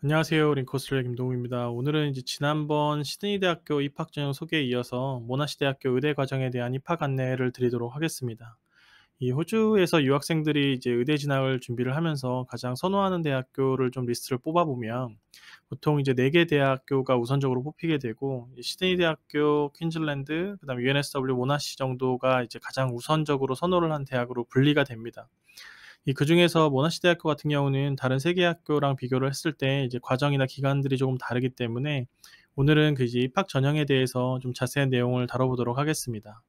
안녕하세요. 링코스의 김동우입니다. 오늘은 이제 지난번 시드니 대학교 입학 전형 소개에 이어서 모나시 대학교 의대 과정에 대한 입학 안내를 드리도록 하겠습니다. 이 호주에서 유학생들이 이제 의대 진학을 준비를 하면서 가장 선호하는 대학교를 좀 리스트를 뽑아보면 보통 이제 4개 대학교가 우선적으로 뽑히게 되고 이 시드니 대학교, 퀸즐랜드, 그다음에 UNSW 모나시 정도가 이제 가장 우선적으로 선호를 한 대학으로 분리가 됩니다. 그중에서 모나시 대학교 같은 경우는 다른 세 개 학교랑 비교를 했을 때 이제 과정이나 기간들이 조금 다르기 때문에 오늘은 그 이제 입학 전형에 대해서 좀 자세한 내용을 다뤄보도록 하겠습니다.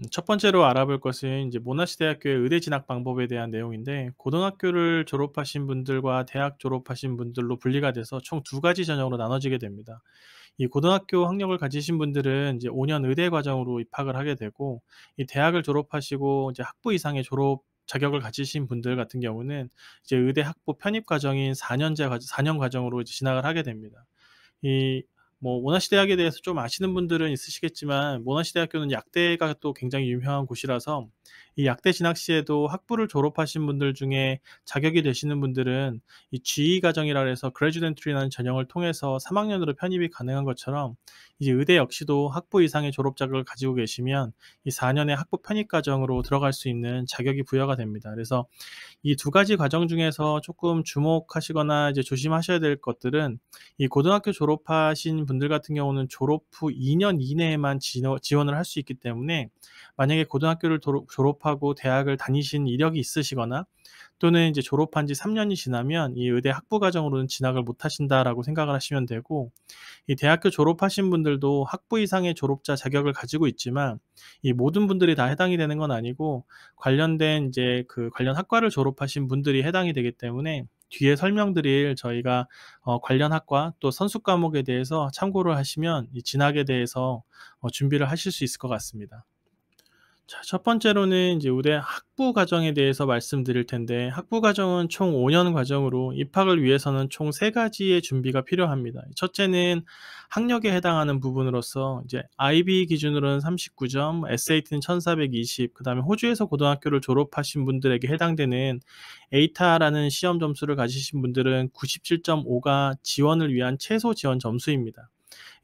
첫 번째로 알아볼 것은 이제 모나시 대학교의 의대 진학 방법에 대한 내용인데, 고등학교를 졸업하신 분들과 대학 졸업하신 분들로 분리가 돼서 총 두 가지 전형으로 나눠지게 됩니다. 이 고등학교 학력을 가지신 분들은 이제 5년 의대 과정으로 입학을 하게 되고, 이 대학을 졸업하시고 이제 학부 이상의 졸업 자격을 가지신 분들 같은 경우는 이제 의대 학부 편입 과정인 4년 과정으로 이제 진학을 하게 됩니다. 이 모나시 대학에 대해서 좀 아시는 분들은 있으시겠지만, 모나시 대학교는 약대가 또 굉장히 유명한 곳이라서 이 약대 진학 시에도 학부를 졸업하신 분들 중에 자격이 되시는 분들은 이 GE 과정이라 해서 Graduate Entry라는 전형을 통해서 3 학년으로 편입이 가능한 것처럼, 이제 의대 역시도 학부 이상의 졸업 자격을 가지고 계시면 이 4 년의 학부 편입 과정으로 들어갈 수 있는 자격이 부여가 됩니다. 그래서 이 두 가지 과정 중에서 조금 주목하시거나 이제 조심하셔야 될 것들은, 이 고등학교 졸업하신 분들 같은 경우는 졸업 후 2년 이내에만 지원을 할 수 있기 때문에, 만약에 고등학교를 졸업하고 대학을 다니신 이력이 있으시거나 또는 이제 졸업한 지 3 년이 지나면 이 의대 학부 과정으로는 진학을 못 하신다라고 생각을 하시면 되고, 이 대학교 졸업하신 분들도 학부 이상의 졸업자 자격을 가지고 있지만 이 모든 분들이 다 해당이 되는 건 아니고, 관련된 이제 그 관련 학과를 졸업하신 분들이 해당이 되기 때문에 뒤에 설명드릴 저희가 관련 학과 또 선수 과목에 대해서 참고를 하시면 이 진학에 대해서 준비를 하실 수 있을 것 같습니다. 자, 첫 번째로는 이제 의대 학부 과정에 대해서 말씀드릴 텐데, 학부 과정은 총 5년 과정으로 입학을 위해서는 총 3 가지의 준비가 필요합니다. 첫째는 학력에 해당하는 부분으로서 이제 IB 기준으로는 39 점, SAT는 1,420, 그다음에 호주에서 고등학교를 졸업하신 분들에게 해당되는 ATA라는 시험 점수를 가지신 분들은 97.5가 지원을 위한 최소 지원 점수입니다.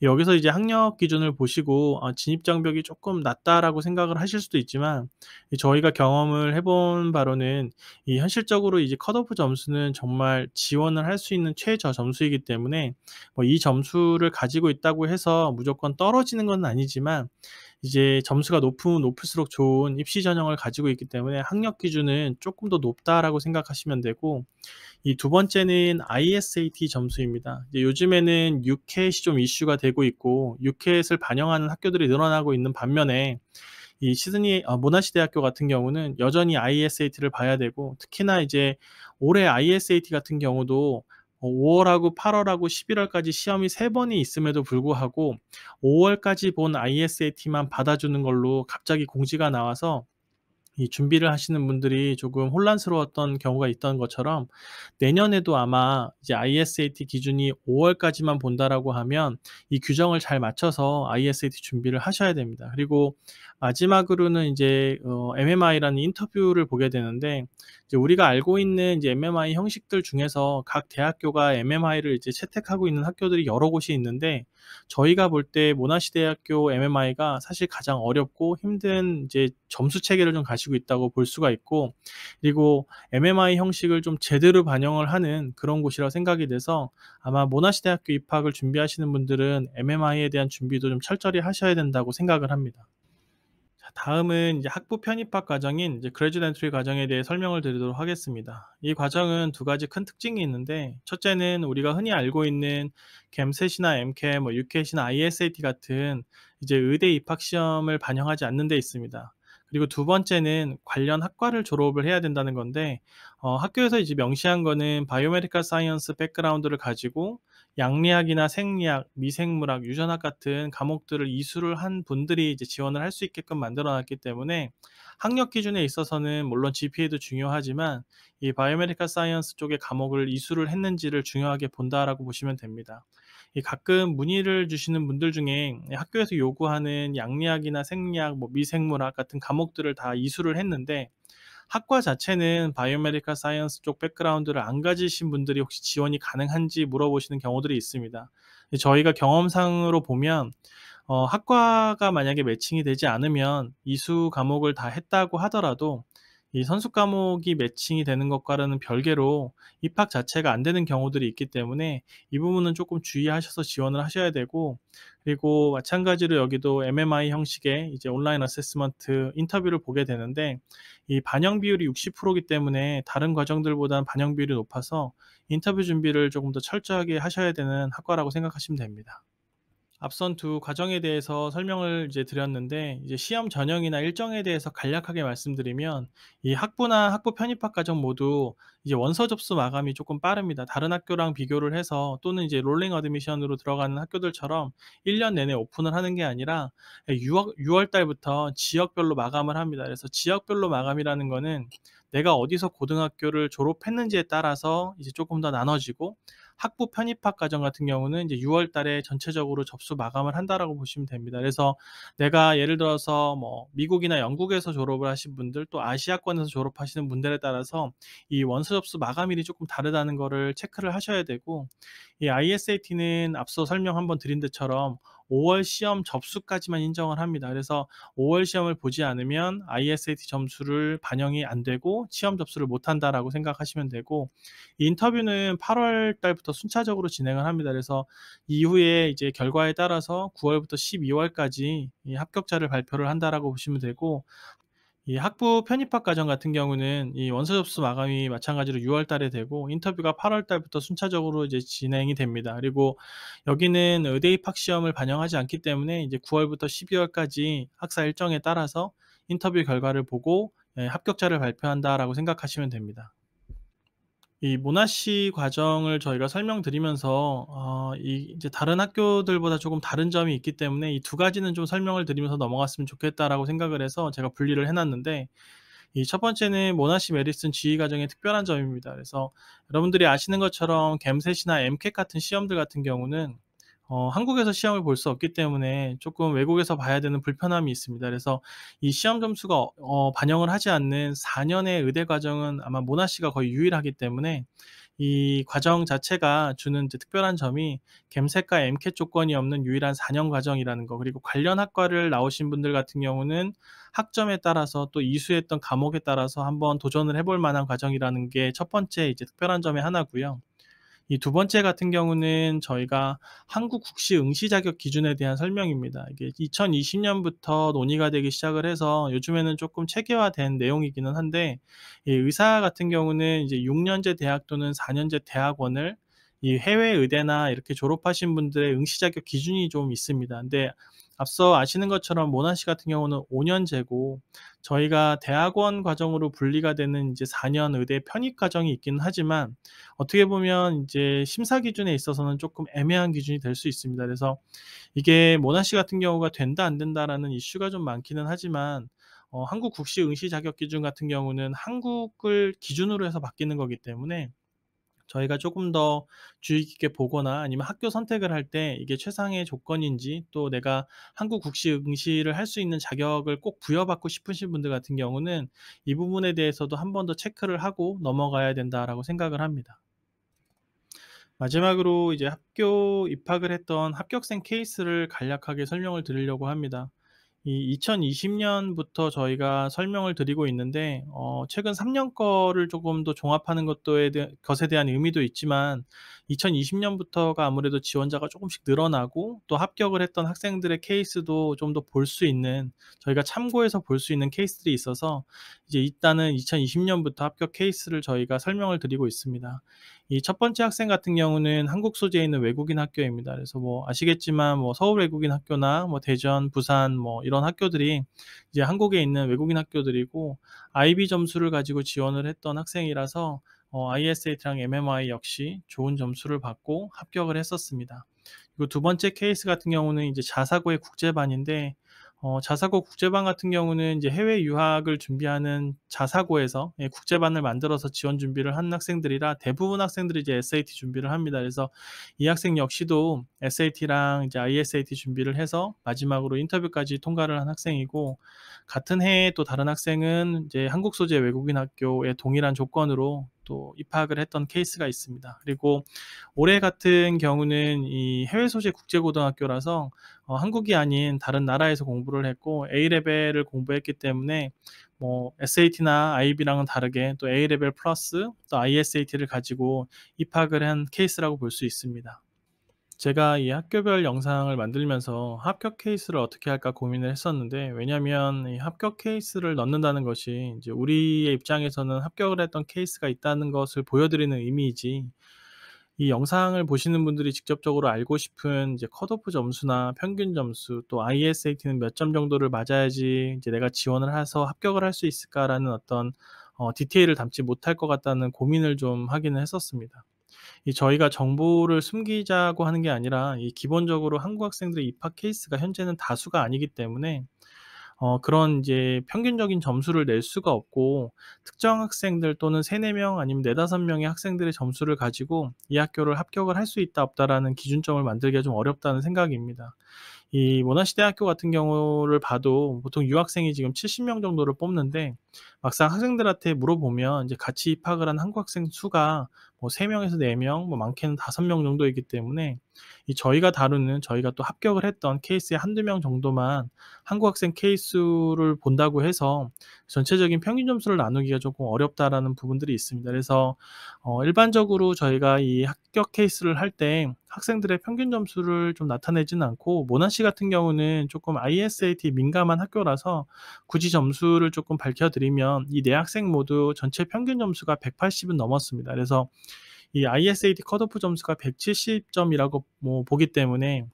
여기서 이제 학력 기준을 보시고 진입 장벽이 조금 낮다라고 생각을 하실 수도 있지만, 이 저희가 경험을 해본 바로는 이 현실적으로 이제 컷오프 점수는 정말 지원을 할 수 있는 최저 점수이기 때문에, 이 점수를 가지고 있다고 해서 무조건 떨어지는 건 아니지만 이제 점수가 높으면 높을수록 좋은 입시 전형을 가지고 있기 때문에 학력 기준은 쪼끔 더 높다라고 생각하시면 되고, 이 두 번째는 ISAT 점수입니다. 이제 요즘에는 UCAT이 좀 이슈가 되고 있고, UCAT을 반영하는 학교들이 늘어나고 있는 반면에 이 시드니 모나시 대학교 같은 경우는 여전히 ISAT를 봐야 되고, 특히나 이제 올해 ISAT 같은 경우도 5 월하고 8 월하고 11 월까지 시험이 3 번이 있음에도 불구하고 5 월까지 본 ISAT만 받아주는 걸로 갑자기 공지가 나와서 이 준비를 하시는 분들이 조금 혼란스러웠던 경우가 있던 것처럼, 내년에도 아마 이제 ISAT 기준이 5 월까지만 본다라고 하면 이 규정을 잘 맞춰서 ISAT 준비를 하셔야 됩니다. 그리고 마지막으로는 이제 MMI라는 인터뷰를 보게 되는데, 이제 우리가 알고 있는 이제 MMI 형식들 중에서 각 대학교가 MMI를 이제 채택하고 있는 학교들이 여러 곳이 있는데, 저희가 볼 때 모나시 대학교 MMI가 사실 가장 어렵고 힘든 이제 점수 체계를 좀 가지고 있다고 볼 수가 있고, 그리고 MMI 형식을 좀 제대로 반영을 하는 그런 곳이라고 생각이 돼서, 아마 모나시 대학교 입학을 준비하시는 분들은 MMI에 대한 준비도 좀 철저히 하셔야 된다고 생각을 합니다. 자, 다음은 이제 학부 편입학 과정인 이제 Graduate Entry 과정에 대해 설명을 드리도록 하겠습니다. 이 과정은 두 가지 큰 특징이 있는데, 첫째는 우리가 흔히 알고 있는 GAMCET이나 MCAT, UCAT이나 ISAT 같은 이제 의대 입학 시험을 반영하지 않는 데 있습니다. 그리고 두 번째는 관련 학과를 졸업을 해야 된다는 건데, 학교에서 이제 명시한 거는 바이오메디컬 사이언스 백그라운드를 가지고 양리학이나 생리학, 미생물학, 유전학 같은 과목들을 이수를 한 분들이 이제 지원을 할 수 있게끔 만들어 놨기 때문에, 학력 기준에 있어서는 물론 GPA도 중요하지만 이 바이오메디컬 사이언스 쪽의 과목을 이수를 했는지를 중요하게 본다라고 보시면 됩니다. 이 가끔 문의를 주시는 분들 중에 학교에서 요구하는 양리학이나 생리학, 미생물학 같은 과목들을 다 이수를 했는데, 학과 자체는 바이오메디컬 사이언스 쪽 백그라운드를 안 가지신 분들이 혹시 지원이 가능한지 물어보시는 경우들이 있습니다. 저희가 경험상으로 보면 학과가 만약에 매칭이 되지 않으면 이수 과목을 다 했다고 하더라도 이 선수 과목이 매칭이 되는 것과는 별개로 입학 자체가 안 되는 경우들이 있기 때문에 이 부분은 쪼끔 주의하셔서 지원을 하셔야 되고, 그리고 마찬가지로 여기도 MMI 형식의 이제 온라인 어세스먼트 인터뷰를 보게 되는데, 이 반영 비율이 60%이기 때문에 다른 과정들보다는 반영 비율이 높아서 인터뷰 준비를 조금 더 철저하게 하셔야 되는 학과라고 생각하시면 됩니다. 앞선 두 과정에 대해서 설명을 이제 드렸는데, 이제 시험 전형이나 일정에 대해서 간략하게 말씀드리면, 이 학부나 학부 편입학 과정 모두 이제 원서 접수 마감이 조금 빠릅니다. 다른 학교랑 비교를 해서, 또는 이제 롤링 어드미션으로 들어가는 학교들처럼 1년 내내 오픈을 하는 게 아니라 6월 달부터 지역별로 마감을 합니다. 그래서 지역별로 마감이라는 거는 내가 어디서 고등학교를 졸업했는지에 따라서 이제 조금 더 나눠지고, 학부 편입학 과정 같은 경우는 이제 6월 달에 전체적으로 접수 마감을 한다라고 보시면 됩니다. 그래서 내가 예를 들어서 뭐 미국이나 영국에서 졸업을 하신 분들, 또 아시아권에서 졸업하시는 분들에 따라서 이 원서 접수 마감일이 조금 다르다는 거를 체크를 하셔야 되고, 이 ISAT는 앞서 설명 한번 드린 데처럼 5월 시험 접수까지만 인정을 합니다. 그래서 5월 시험을 보지 않으면 ISAT 점수를 반영이 안 되고 시험 접수를 못 한다라고 생각하시면 되고, 이 인터뷰는 8월 달부터 순차적으로 진행을 합니다. 그래서 이후에 이제 결과에 따라서 9월부터 12월까지 이 합격자를 발표를 한다라고 보시면 되고, 이 학부 편입학 과정 같은 경우는 이 원서 접수 마감이 마찬가지로 6월 달에 되고, 인터뷰가 8월 달부터 순차적으로 이제 진행이 됩니다. 그리고 여기는 의대 입학 시험을 반영하지 않기 때문에 이제 9월부터 12월까지 학사 일정에 따라서 인터뷰 결과를 보고 합격자를 발표한다라고 생각하시면 됩니다. 이 모나시 과정을 저희가 설명드리면서 이 이제 다른 학교들보다 조금 다른 점이 있기 때문에 이 두 가지는 좀 설명을 드리면서 넘어갔으면 좋겠다라고 생각을 해서 제가 분리를 해 놨는데, 이 첫 번째는 모나시 메디슨 지휘 과정의 특별한 점입니다. 그래서 여러분들이 아시는 것처럼 gem셋이나 MCAT 같은 시험들 같은 경우는 한국에서 시험을 볼 수 없기 때문에 조금 외국에서 봐야 되는 불편함이 있습니다. 그래서 이 시험 점수가 반영을 하지 않는 4 년의 의대 과정은 아마 모나시가 거의 유일하기 때문에, 이 과정 자체가 주는 이제 특별한 점이 gem셋과 MCAT 조건이 없는 유일한 4년 과정이라는 거, 그리고 관련 학과를 나오신 분들 같은 경우는 학점에 따라서 또 이수했던 과목에 따라서 한번 도전을 해볼 만한 과정이라는 게 첫 번째 이제 특별한 점의 하나고요. 이 두 번째 같은 경우는 저희가 한국 국시 응시 자격 기준에 대한 설명입니다. 이게 2020 년부터 논의가 되기 시작을 해서 요즘에는 쪼끔 체계화된 내용이기는 한데, 이 의사 같은 경우는 이제 6 년제 대학 또는 4 년제 대학원을 이 해외 의대나 이렇게 졸업하신 분들의 응시 자격 기준이 좀 있습니다. 근데 앞서 아시는 것처럼 모나시 같은 경우는 5 년제고, 저희가 대학원 과정으로 분리가 되는 이제 4년 의대 편입 과정이 있기는 하지만, 어떻게 보면 인제 심사 기준에 있어서는 쪼끔 애매한 기준이 될 수 있습니다. 그래서 이게 모나시 같은 경우가 된다 안 된다라는 이슈가 좀 많기는 하지만, 한국 국시 응시 자격 기준 같은 경우는 한국을 기준으로 해서 바뀌는 거기 때문에, 저희가 조금 더 주의 깊게 보거나 아니면 학교 선택을 할 때 이게 최상의 조건인지, 또 내가 한국 국시 응시를 할 수 있는 자격을 꼭 부여받고 싶으신 분들 같은 경우는 이 부분에 대해서도 한 번 더 체크를 하고 넘어가야 된다라고 생각을 합니다. 마지막으로 이제 학교 입학을 했던 합격생 케이스를 간략하게 설명을 드리려고 합니다. 이 2020 년부터 저희가 설명을 드리고 있는데, 최근 3년 거를 조금 더 종합하는 것에 대한 의미도 있지만, 2020 년부터가 아무래도 지원자가 조금씩 늘어나고 또 합격을 했던 학생들의 케이스도 좀 더 볼 수 있는, 저희가 참고해서 볼 수 있는 케이스들이 있어서 이제 일단은 2020 년부터 합격 케이스를 저희가 설명을 드리고 있습니다. 이 첫 번째 학생 같은 경우는 한국 소재에 있는 외국인 학교입니다. 그래서 뭐 아시겠지만 뭐 서울 외국인 학교나 뭐 대전, 부산 뭐 이런 학교들이 이제 한국에 있는 외국인 학교들이고, IB 점수를 가지고 지원을 했던 학생이라서 ISAT랑 MMI 역시 좋은 점수를 받고 합격을 했었습니다. 그리고 두 번째 케이스 같은 경우는 이제 자사고의 국제반인데, 자사고 국제반 같은 경우는 이제 해외 유학을 준비하는 자사고에서 국제반을 만들어서 지원 준비를 하는 학생들이라 대부분 학생들이 이제 SAT 준비를 합니다. 그래서 이 학생 역시도 SAT랑 이제 ISAT 준비를 해서 마지막으로 인터뷰까지 통과를 한 학생이고, 같은 해에 또 다른 학생은 이제 한국 소재 외국인 학교에 동일한 조건으로 또 입학을 했던 케이스가 있습니다. 그리고 올해 같은 경우는 이 해외 소재 국제고등학교라서 한국이 아닌 다른 나라에서 공부를 했고 A레벨을 공부했기 때문에 뭐 SAT나 IB랑은 다르게 또 A레벨 플러스 또 ISAT를 가지고 입학을 한 케이스라고 볼 수 있습니다. 제가 이 학교별 영상을 만들면서 합격 케이스를 어떻게 할까 고민을 했었는데, 왜냐면 이 합격 케이스를 넣는다는 것이 이제 우리의 입장에서는 합격을 했던 케이스가 있다는 것을 보여드리는 의미이지, 이 영상을 보시는 분들이 직접적으로 알고 싶은 이제 컷오프 점수나 평균 점수 또 ISAT는 몇 점 정도를 맞아야지 이제 내가 지원을 해서 합격을 할 수 있을까라는 어떤 디테일을 담지 못할 것 같다는 고민을 좀 하기는 했었습니다. 이 저희가 정보를 숨기자고 하는 게 아니라 이 기본적으로 한국 학생들의 입학 케이스가 현재는 다수가 아니기 때문에 그런 이제 평균적인 점수를 낼 수가 없고, 특정 학생들 또는 3-4명 아니면 4-5 명의 학생들의 점수를 가지고 이 학교를 합격을 할 수 있다 없다라는 기준점을 만들기가 좀 어렵다는 생각입니다. 이 모나시대학교 같은 경우를 봐도 보통 유학생이 지금 70명 정도를 뽑는데, 막상 학생들한테 물어보면 이제 같이 입학을 한 한국 학생 수가 뭐 3 명에서 4 명, 뭐 많게는 5명 정도이기 때문에 이 저희가 다루는, 저희가 또 합격을 했던 케이스의 1-2명 정도만 한국 학생 케이스를 본다고 해서 전체적인 평균 점수를 나누기가 조금 어렵다라는 부분들이 있습니다. 그래서 일반적으로 저희가 이 합격 케이스를 할 때 학생들의 평균 점수를 좀 나타내지는 않고, 모나시 같은 경우는 조금 ISAT 민감한 학교라서 굳이 점수를 조금 밝혀 드리면 이 네 학생 모두 전체 평균 점수가 180은 넘었습니다. 그래서 이 ISAT 컷오프 점수가 170 점이라고 뭐 보기 때문에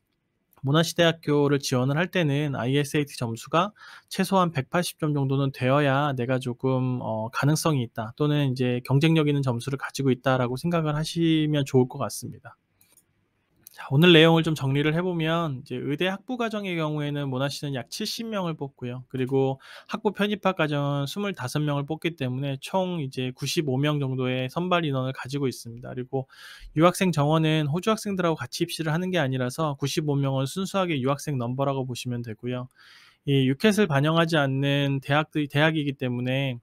모나시 대학교를 지원을 할 때는 ISAT 점수가 최소한 180점 정도는 되어야 내가 조금 가능성이 있다 또는 이제 경쟁력 있는 점수를 가지고 있다라고 생각을 하시면 좋을 것 같습니다. 자, 오늘 내용을 좀 정리를 해보면 이제 의대 학부 과정의 경우에는 모나시는 약 70명을 뽑고요. 그리고 학부 편입학 과정은 25명을 뽑기 때문에 총 이제 95명 정도의 선발 인원을 가지고 있습니다. 그리고 유학생 정원은 호주 학생들하고 같이 입시를 하는 게 아니라서 95명은 순수하게 유학생 넘버라고 보시면 되고요. 이 유켓을 반영하지 않는 대학이기 때문에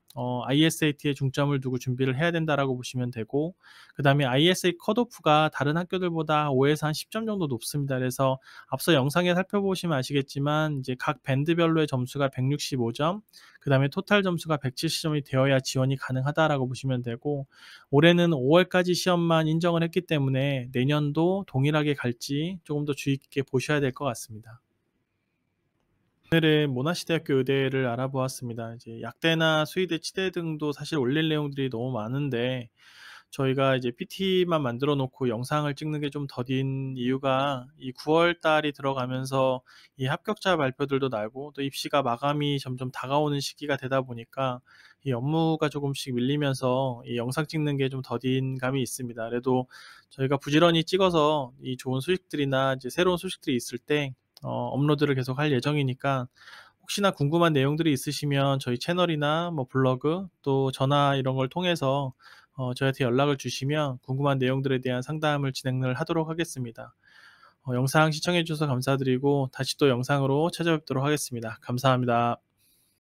ISAT에 중점을 두고 준비를 해야 된다라고 보시면 되고, 그다음에 ISAT 컷오프가 다른 학교들보다 5에서 한 10점 정도 높습니다. 그래서 앞서 영상에 살펴보시면 아시겠지만 이제 각 밴드별로의 점수가 165 점, 그다음에 토탈 점수가 170 점이 되어야 지원이 가능하다라고 보시면 되고, 올해는 5 월까지 시험만 인정을 했기 때문에 내년도 동일하게 갈지 조금 더 주의 깊게 보셔야 될 것 같습니다. 오늘은 모나시대학교 의대를 알아보았습니다. 이제 약대나 수의대, 치대 등도 사실 올릴 내용들이 너무 많은데, 저희가 이제 PT만 만들어 놓고 영상을 찍는 게 좀 더딘 이유가 이 9월 달이 들어가면서 이 합격자 발표들도 나고 또 입시가 마감이 점점 다가오는 시기가 되다 보니까 이 업무가 조금씩 밀리면서 이 영상 찍는 게 좀 더딘 감이 있습니다. 그래도 저희가 부지런히 찍어서 이 좋은 소식들이나 이제 새로운 소식들이 있을 때 업로드를 계속할 예정이니까, 혹시나 궁금한 내용들이 있으시면 저희 채널이나 뭐 블로그 또 전화 이런 걸 통해서 저희한테 연락을 주시면 궁금한 내용들에 대한 상담을 진행을 하도록 하겠습니다. 영상 시청해 주셔서 감사드리고 다시 또 영상으로 찾아뵙도록 하겠습니다. 감사합니다.